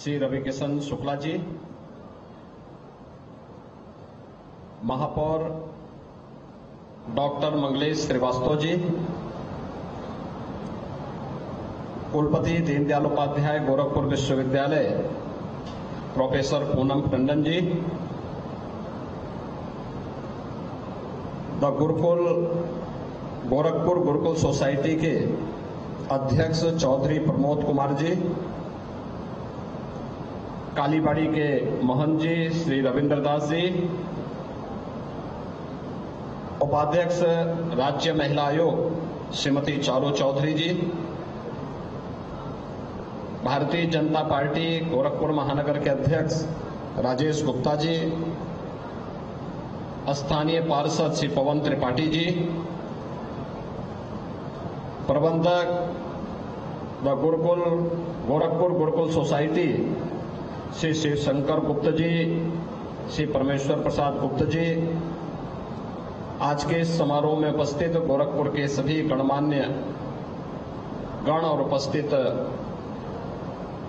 श्री रविकिशन शुक्ला जी, महापौर डॉक्टर मंगलेश श्रीवास्तव जी, कुलपति दीनदयाल उपाध्याय गोरखपुर विश्वविद्यालय professor Poonam Tandon ji, the Gurukul Gorakhpur Gurukul society के अध्यक्ष चौधरी प्रमोद कुमार जी, कालीबाड़ी के मोहन जी श्री रविंद्र दास जी, उपाध्यक्ष राज्य महिला आयोग श्रीमती चारू चौधरी जी, भारतीय जनता पार्टी गोरखपुर महानगर के अध्यक्ष राजेश गुप्ता जी, स्थानीय पार्षद श्री पवन त्रिपाठी जी, प्रबंधक द गुरुकुल गोरखपुर गुरुकुल सोसाइटी श्री शिवशंकर गुप्त जी, श्री परमेश्वर प्रसाद गुप्त जी, आज के इस समारोह में उपस्थित गोरखपुर के सभी गणमान्य गण और उपस्थित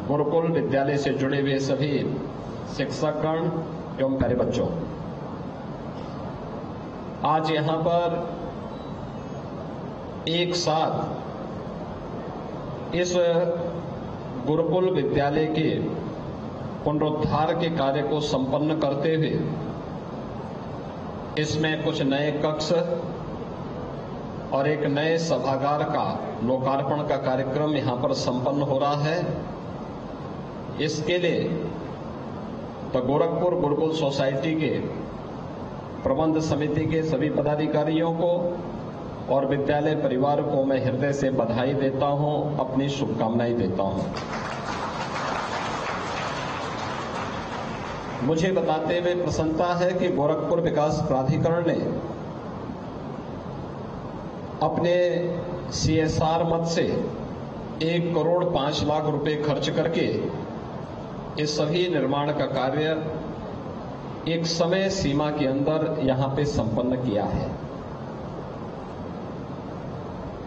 गुरुकुल विद्यालय से जुड़े हुए सभी शिक्षकगण एवं प्यारे बच्चों, आज यहां पर एक साथ इस गुरुकुल विद्यालय के पुनरुद्धार के कार्य को संपन्न करते हुए इसमें कुछ नए कक्ष और एक नए सभागार का लोकार्पण का कार्यक्रम यहां पर संपन्न हो रहा है। इसके लिए तो गोरखपुर गुरुकुल सोसाइटी के प्रबंध समिति के सभी पदाधिकारियों को और विद्यालय परिवार को मैं हृदय से बधाई देता हूं, अपनी शुभकामनाएं देता हूं। मुझे बताते हुए प्रसन्नता है कि गोरखपुर विकास प्राधिकरण ने अपने CSR मद से 1,05,00,000 रुपए खर्च करके इस सभी निर्माण का कार्य एक समय सीमा के अंदर यहां पे संपन्न किया है।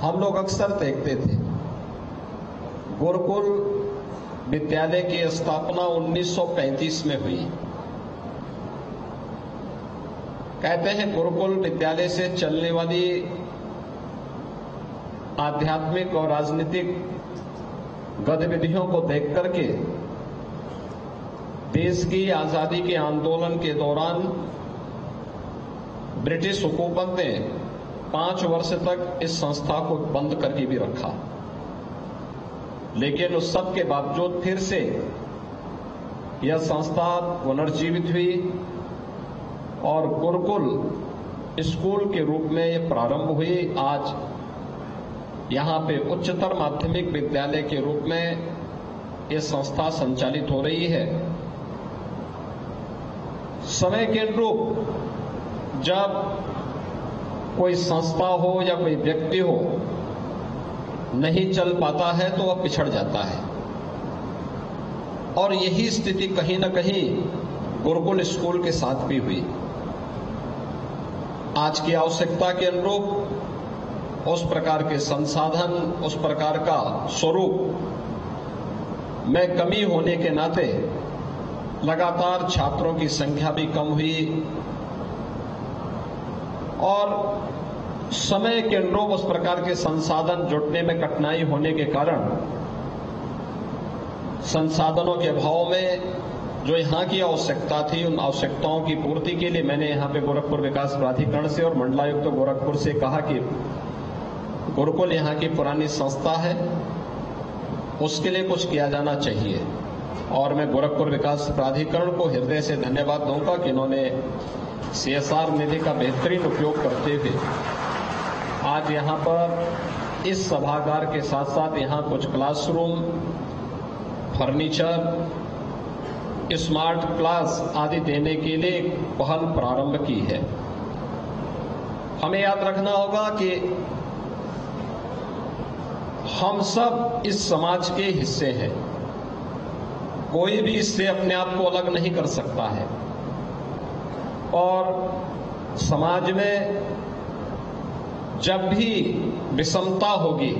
हम लोग अक्सर देखते थे गुरुकुल विद्यालय की स्थापना 1935 में हुई। कहते हैं गुरुकुल विद्यालय से चलने वाली आध्यात्मिक और राजनीतिक गतिविधियों को देख करके देश की आजादी के आंदोलन के दौरान ब्रिटिश हुकूमत ने 5 वर्ष तक इस संस्था को बंद करके भी रखा, लेकिन उस सब के बावजूद फिर से यह संस्था पुनर्जीवित हुई और गुरुकुल स्कूल के रूप में यह प्रारंभ हुई। आज यहां पे उच्चतर माध्यमिक विद्यालय के रूप में यह संस्था संचालित हो रही है। समय के अनुरूप जब कोई संस्था हो या कोई व्यक्ति हो नहीं चल पाता है तो वह पिछड़ जाता है, और यही स्थिति कहीं न कहीं गुरुकुल स्कूल के साथ भी हुई। आज की आवश्यकता के अनुरूप उस प्रकार के संसाधन, उस प्रकार का स्वरूप में कमी होने के नाते लगातार छात्रों की संख्या भी कम हुई और समय के अनुरूप उस प्रकार के संसाधन जुटने में कठिनाई होने के कारण संसाधनों के अभाव में जो यहाँ की आवश्यकता थी, उन आवश्यकताओं की पूर्ति के लिए मैंने यहाँ पे गोरखपुर विकास प्राधिकरण से और मंडलायुक्त गोरखपुर से कहा कि गुरुकुल यहाँ की पुरानी संस्था है, उसके लिए कुछ किया जाना चाहिए। और मैं गोरखपुर विकास प्राधिकरण को हृदय से धन्यवाद दूंगा कि इन्होंने CSR निधि का बेहतरीन उपयोग करते हुए आज यहाँ पर इस सभागार के साथ साथ यहाँ कुछ क्लासरूम, फर्नीचर, स्मार्ट क्लास आदि देने के लिए पहल प्रारंभ की है। हमें याद रखना होगा कि हम सब इस समाज के हिस्से हैं, कोई भी इससे अपने आप को अलग नहीं कर सकता है, और समाज में जब भी विषमता होगी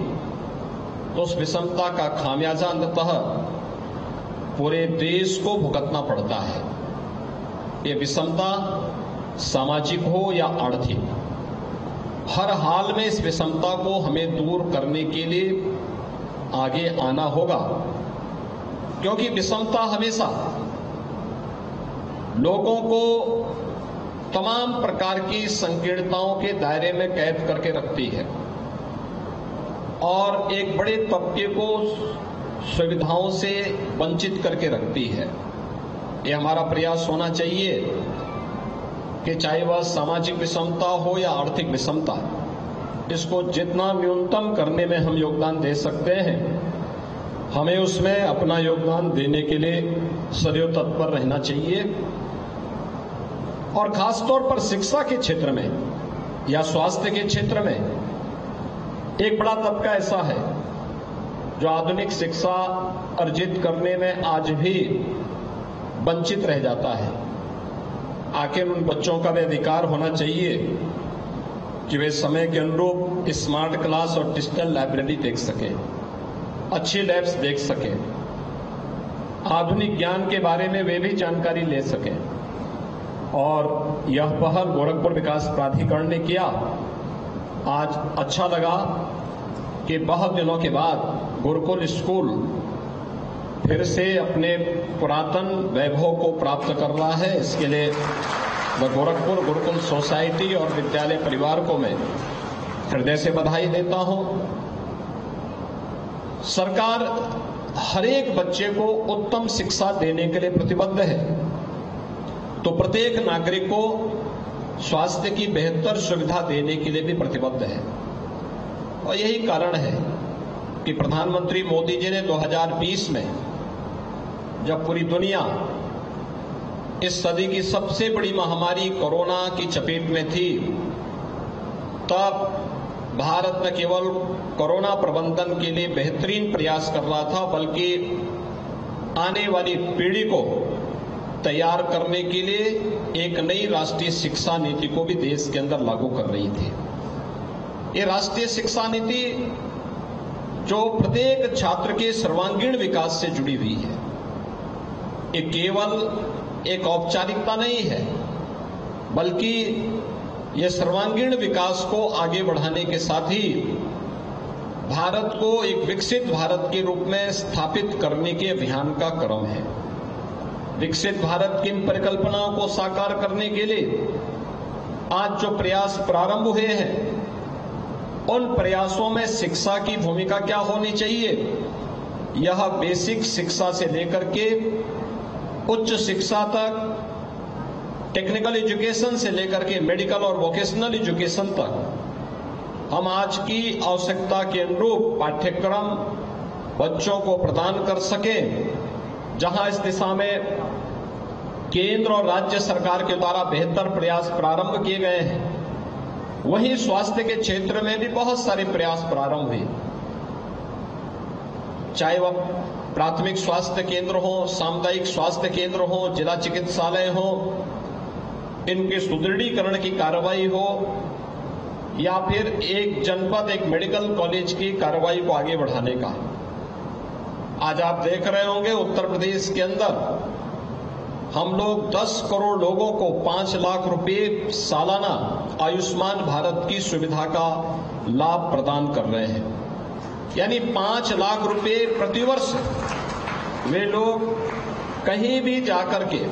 तो उस विषमता का खामियाजा अंततः पूरे देश को भुगतना पड़ता है। ये विषमता सामाजिक हो या आर्थिक, हर हाल में इस विषमता को हमें दूर करने के लिए आगे आना होगा, क्योंकि विषमता हमेशा लोगों को तमाम प्रकार की संकीर्णताओं के दायरे में कैद करके रखती है और एक बड़े तबके को सुविधाओं से वंचित करके रखती है। ये हमारा प्रयास होना चाहिए कि चाहे वह सामाजिक विषमता हो या आर्थिक विषमता, इसको जितना न्यूनतम करने में हम योगदान दे सकते हैं, हमें उसमें अपना योगदान देने के लिए सदैव तत्पर रहना चाहिए। और खासतौर पर शिक्षा के क्षेत्र में या स्वास्थ्य के क्षेत्र में एक बड़ा तबका ऐसा है जो आधुनिक शिक्षा अर्जित करने में आज भी वंचित रह जाता है। आखिर उन बच्चों का भी अधिकार होना चाहिए कि वे समय के अनुरूप स्मार्ट क्लास और डिजिटल लाइब्रेरी देख सकें, अच्छी लैब्स देख सकें, आधुनिक ज्ञान के बारे में वे भी जानकारी ले सकें। और यह पहल गोरखपुर विकास प्राधिकरण ने किया। आज अच्छा लगा कि बहुत दिनों के बाद गुरुकुल स्कूल फिर से अपने पुरातन वैभव को प्राप्त कर रहा है। इसके लिए मैं गोरखपुर गुरुकुल सोसाइटी और विद्यालय परिवार को मैं हृदय से बधाई देता हूं। सरकार हर एक बच्चे को उत्तम शिक्षा देने के लिए प्रतिबद्ध है, तो प्रत्येक नागरिक को स्वास्थ्य की बेहतर सुविधा देने के लिए भी प्रतिबद्ध है। और यही कारण है कि प्रधानमंत्री मोदी जी ने 2020 में, जब पूरी दुनिया इस सदी की सबसे बड़ी महामारी कोरोना की चपेट में थी, तब भारत न केवल कोरोना प्रबंधन के लिए बेहतरीन प्रयास कर रहा था, बल्कि आने वाली पीढ़ी को तैयार करने के लिए एक नई राष्ट्रीय शिक्षा नीति को भी देश के अंदर लागू कर रही थी। ये राष्ट्रीय शिक्षा नीति जो प्रत्येक छात्र के सर्वांगीण विकास से जुड़ी हुई है, ये केवल एक औपचारिकता नहीं है, बल्कि ये सर्वांगीण विकास को आगे बढ़ाने के साथ ही भारत को एक विकसित भारत के रूप में स्थापित करने के अभियान का क्रम है। विकसित भारत की इन परिकल्पनाओं को साकार करने के लिए आज जो प्रयास प्रारंभ हुए हैं, उन प्रयासों में शिक्षा की भूमिका क्या होनी चाहिए, यह बेसिक शिक्षा से लेकर के उच्च शिक्षा तक, टेक्निकल एजुकेशन से लेकर के मेडिकल और वोकेशनल एजुकेशन तक हम आज की आवश्यकता के अनुरूप पाठ्यक्रम बच्चों को प्रदान कर सकें। जहां इस दिशा में केंद्र और राज्य सरकार के द्वारा बेहतर प्रयास प्रारंभ किए गए हैं, वहीं स्वास्थ्य के क्षेत्र में भी बहुत सारे प्रयास प्रारंभ हुए। चाहे वह प्राथमिक स्वास्थ्य केंद्र हो, सामुदायिक स्वास्थ्य केंद्र हो, जिला चिकित्सालय हो, इनके सुदृढ़ीकरण की कार्रवाई हो, या फिर एक जनपद, एक मेडिकल कॉलेज की कार्रवाई को आगे बढ़ाने का। आज आप देख रहे होंगे उत्तर प्रदेश के अंदर हम लोग 10 करोड़ लोगों को 5 लाख रुपए सालाना आयुष्मान भारत की सुविधा का लाभ प्रदान कर रहे हैं। यानी 5 लाख रुपए प्रतिवर्ष वे लोग कहीं भी जाकर के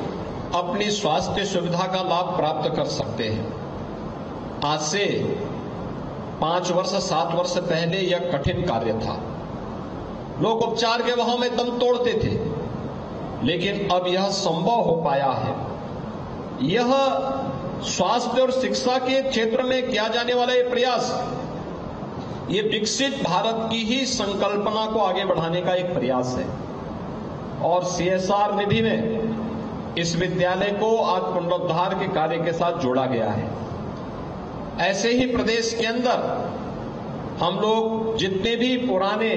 अपनी स्वास्थ्य सुविधा का लाभ प्राप्त कर सकते हैं। आज से 5 वर्ष 7 वर्ष पहले यह कठिन कार्य था। लोग उपचार के बहाव में दम तोड़ते थे, लेकिन अब यह संभव हो पाया है। यह स्वास्थ्य और शिक्षा के क्षेत्र में किया जाने वाला ये प्रयास, ये विकसित भारत की ही संकल्पना को आगे बढ़ाने का एक प्रयास है। और CSR निधि में इस विद्यालय को आज पुनरुद्धार के कार्य के साथ जोड़ा गया है। ऐसे ही प्रदेश के अंदर हम लोग जितने भी पुराने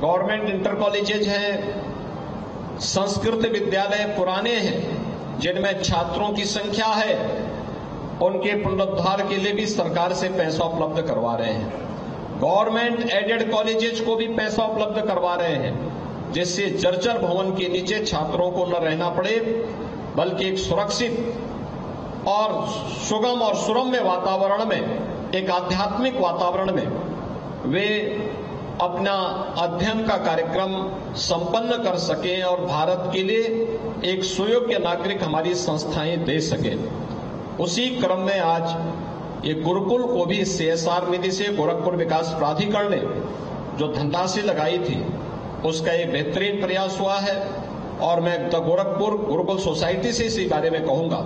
गवर्नमेंट इंटर कॉलेजेज हैं, संस्कृत विद्यालय पुराने हैं, जिनमें छात्रों की संख्या है, उनके पुनरुद्धार के लिए भी सरकार से पैसा उपलब्ध करवा रहे हैं। गवर्नमेंट एडेड कॉलेजेस को भी पैसा उपलब्ध करवा रहे हैं। जिससे जर्जर भवन के नीचे छात्रों को न रहना पड़े, बल्कि एक सुरक्षित और सुगम और सुरम्य वातावरण में, एक आध्यात्मिक वातावरण में वे अपना अध्ययन का कार्यक्रम संपन्न कर सकें और भारत के लिए एक सुयोग्य नागरिक हमारी संस्थाएं दे सके। उसी क्रम में आज ये गुरुकुल को भी CSR निधि से गोरखपुर विकास प्राधिकरण ने जो धनराशि लगाई थी उसका एक बेहतरीन प्रयास हुआ है और मैं द गोरखपुर गुरुकुल सोसाइटी से इसी बारे में कहूंगा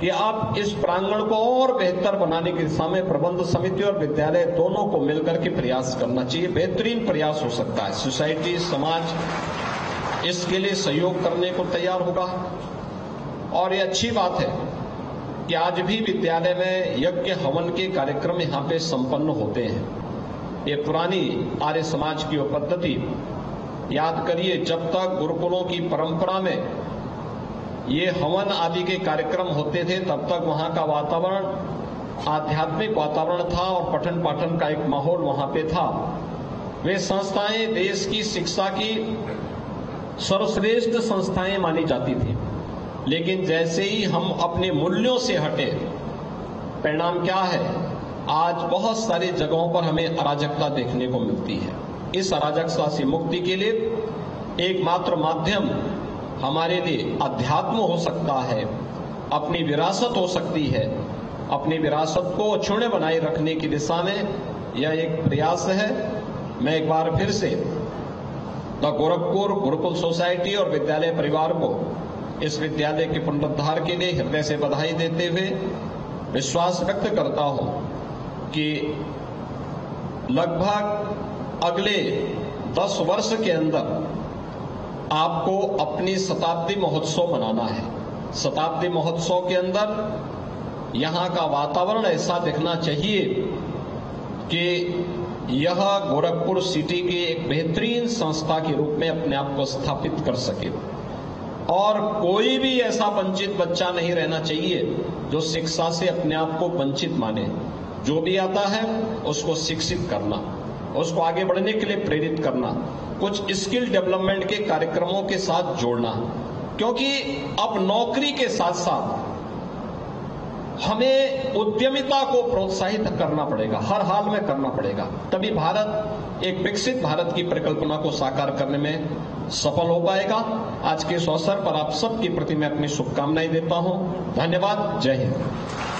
कि आप इस प्रांगण को और बेहतर बनाने की दिशा में प्रबंध समिति और विद्यालय दोनों को मिलकर के प्रयास करना चाहिए। बेहतरीन प्रयास हो सकता है, सोसाइटी समाज इसके लिए सहयोग करने को तैयार होगा। और ये अच्छी बात है कि आज भी विद्यालय में यज्ञ हवन के कार्यक्रम यहाँ पे संपन्न होते हैं। ये पुरानी आर्य समाज की वो पद्धति याद करिए, जब तक गुरुकुलों की परंपरा में ये हवन आदि के कार्यक्रम होते थे तब तक वहां का वातावरण आध्यात्मिक वातावरण था और पठन पाठन का एक माहौल वहां पे था। वे संस्थाएं देश की शिक्षा की सर्वश्रेष्ठ संस्थाएं मानी जाती थी, लेकिन जैसे ही हम अपने मूल्यों से हटे, परिणाम क्या है? आज बहुत सारी जगहों पर हमें अराजकता देखने को मिलती है। इस अराजकता से मुक्ति के लिए एकमात्र माध्यम हमारे लिए अध्यात्म हो सकता है, अपनी विरासत हो सकती है। अपनी विरासत को अक्षुण्य बनाए रखने की दिशा में यह एक प्रयास है। मैं एक बार फिर से द गोरखपुर गुरुकुल सोसाइटी और विद्यालय परिवार को इस विद्यालय के पुनरुद्धार के लिए हृदय से बधाई देते हुए विश्वास व्यक्त करता हूं कि लगभग अगले 10 वर्ष के अंदर आपको अपनी शताब्दी महोत्सव मनाना है। शताब्दी महोत्सव के अंदर यहां का वातावरण ऐसा दिखना चाहिए कि यह गोरखपुर सिटी के एक बेहतरीन संस्था के रूप में अपने आप को स्थापित कर सके और कोई भी ऐसा वंचित बच्चा नहीं रहना चाहिए जो शिक्षा से अपने आप को वंचित माने। जो भी आता है उसको शिक्षित करना, उसको आगे बढ़ने के लिए प्रेरित करना, कुछ स्किल डेवलपमेंट के कार्यक्रमों के साथ जोड़ना, क्योंकि अब नौकरी के साथ साथ हमें उद्यमिता को प्रोत्साहित करना पड़ेगा, हर हाल में करना पड़ेगा। तभी भारत एक विकसित भारत की परिकल्पना को साकार करने में सफल हो पाएगा। आज के इस अवसर पर आप सबके प्रति मैं अपनी शुभकामनाएं देता हूं। धन्यवाद। जय हिंद।